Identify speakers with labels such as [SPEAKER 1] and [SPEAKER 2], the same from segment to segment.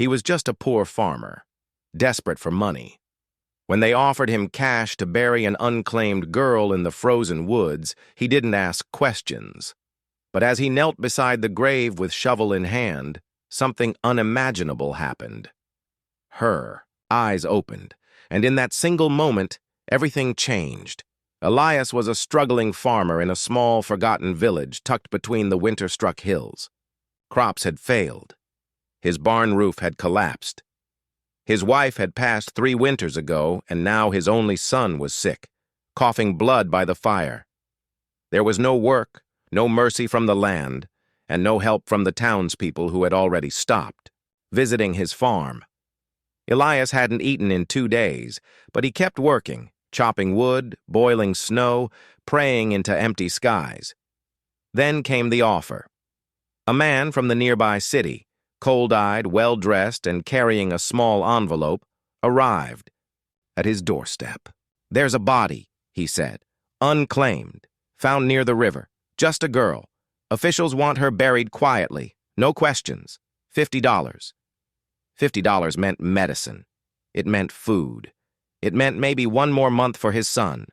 [SPEAKER 1] He was just a poor farmer, desperate for money. When they offered him cash to bury an unclaimed girl in the frozen woods, he didn't ask questions. But as he knelt beside the grave with shovel in hand, something unimaginable happened. Her eyes opened, and in that single moment, everything changed. Elias was a struggling farmer in a small, forgotten village tucked between the winter-struck hills. Crops had failed. His barn roof had collapsed. His wife had passed 3 winters ago, and now his only son was sick, coughing blood by the fire. There was no work, no mercy from the land, and no help from the townspeople who had already stopped visiting his farm. Elias hadn't eaten in 2 days, but he kept working, chopping wood, boiling snow, praying into empty skies. Then came the offer. A man from the nearby city, cold-eyed, well-dressed, and carrying a small envelope, arrived at his doorstep. "There's a body," he said, "unclaimed, found near the river. Just a girl. Officials want her buried quietly. No questions. $50. $50 meant medicine. It meant food. It meant maybe 1 more month for his son.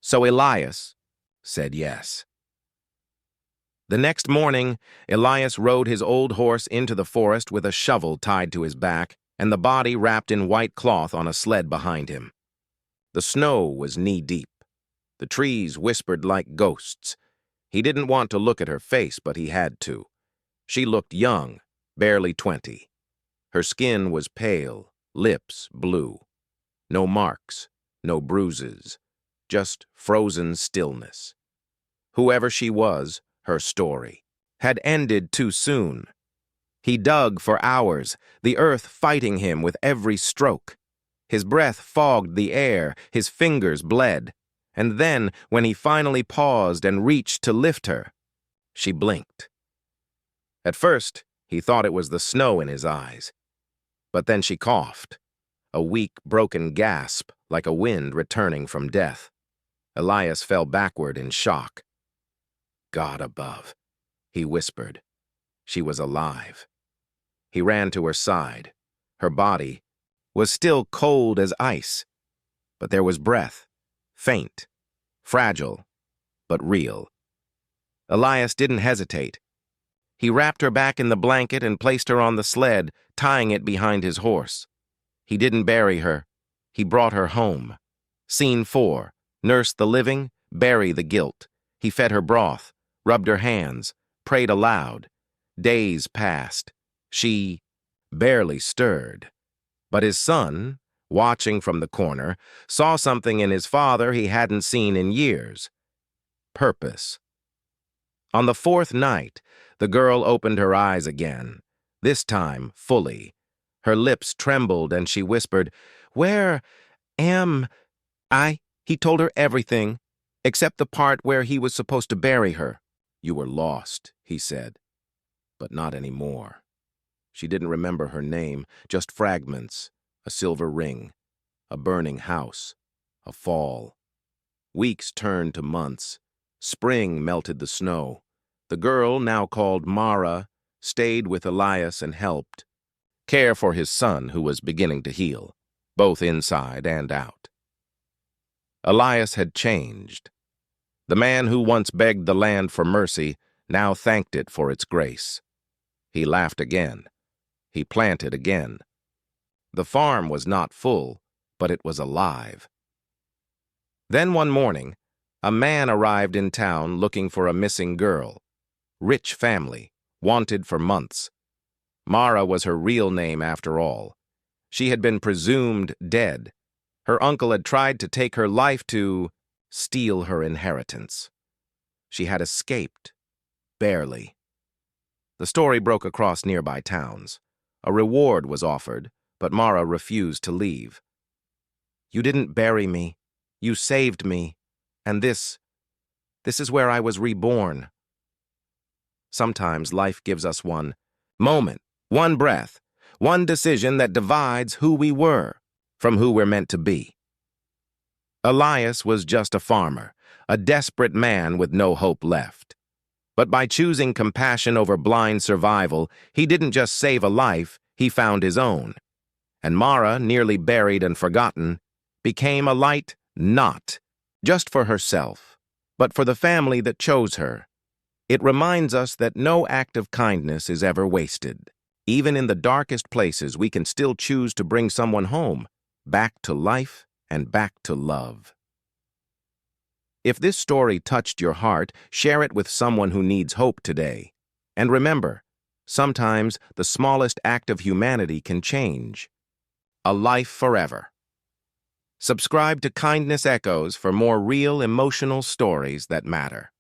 [SPEAKER 1] So Elias said yes. The next morning, Elias rode his old horse into the forest with a shovel tied to his back and the body wrapped in white cloth on a sled behind him. The snow was knee-deep. The trees whispered like ghosts. He didn't want to look at her face, but he had to. She looked young, barely 20. Her skin was pale, lips blue. No marks, no bruises, just frozen stillness. Whoever she was, her story had ended too soon. He dug for hours, the earth fighting him with every stroke. His breath fogged the air, his fingers bled. And then, when he finally paused and reached to lift her, she blinked. At first, he thought it was the snow in his eyes. But then she coughed, a weak, broken gasp like a wind returning from death. Elias fell backward in shock. "God above," he whispered. She was alive. He ran to her side. Her body was still cold as ice, but there was breath, faint, fragile, but real. Elias didn't hesitate. He wrapped her back in the blanket and placed her on the sled, tying it behind his horse. He didn't bury her. He brought her home. Scene 4, nurse the living, bury the guilt. He fed her broth, rubbed her hands, prayed aloud. Days passed. She barely stirred. But his son, watching from the corner, saw something in his father he hadn't seen in years. Purpose. On the 4th night, the girl opened her eyes again, this time fully. Her lips trembled and she whispered, "Where am I?" He told her everything, except the part where he was supposed to bury her. "You were lost," he said, "but not anymore." She didn't remember her name, just fragments, a silver ring, a burning house, a fall. Weeks turned to months. Spring melted the snow. The girl, now called Mara, stayed with Elias and helped care for his son who was beginning to heal, both inside and out. Elias had changed. The man who once begged the land for mercy now thanked it for its grace. He laughed again. He planted again. The farm was not full, but it was alive. Then one morning, a man arrived in town looking for a missing girl. Rich family, wanted for months. Mara was her real name after all. She had been presumed dead. Her uncle had tried to take her life to steal her inheritance. She had escaped, barely. The story broke across nearby towns. A reward was offered, but Mara refused to leave. "You didn't bury me. You saved me. And this is where I was reborn." Sometimes life gives us one moment, one breath, one decision that divides who we were from who we're meant to be. Elias was just a farmer, a desperate man with no hope left. But by choosing compassion over blind survival, he didn't just save a life, he found his own, and Mara, nearly buried and forgotten, became a light not just for herself, but for the family that chose her. It reminds us that no act of kindness is ever wasted. Even in the darkest places, we can still choose to bring someone home, back to life and back to love. If this story touched your heart, share it with someone who needs hope today. And remember, sometimes the smallest act of humanity can change a life forever. Subscribe to Kindness Echoes for more real emotional stories that matter.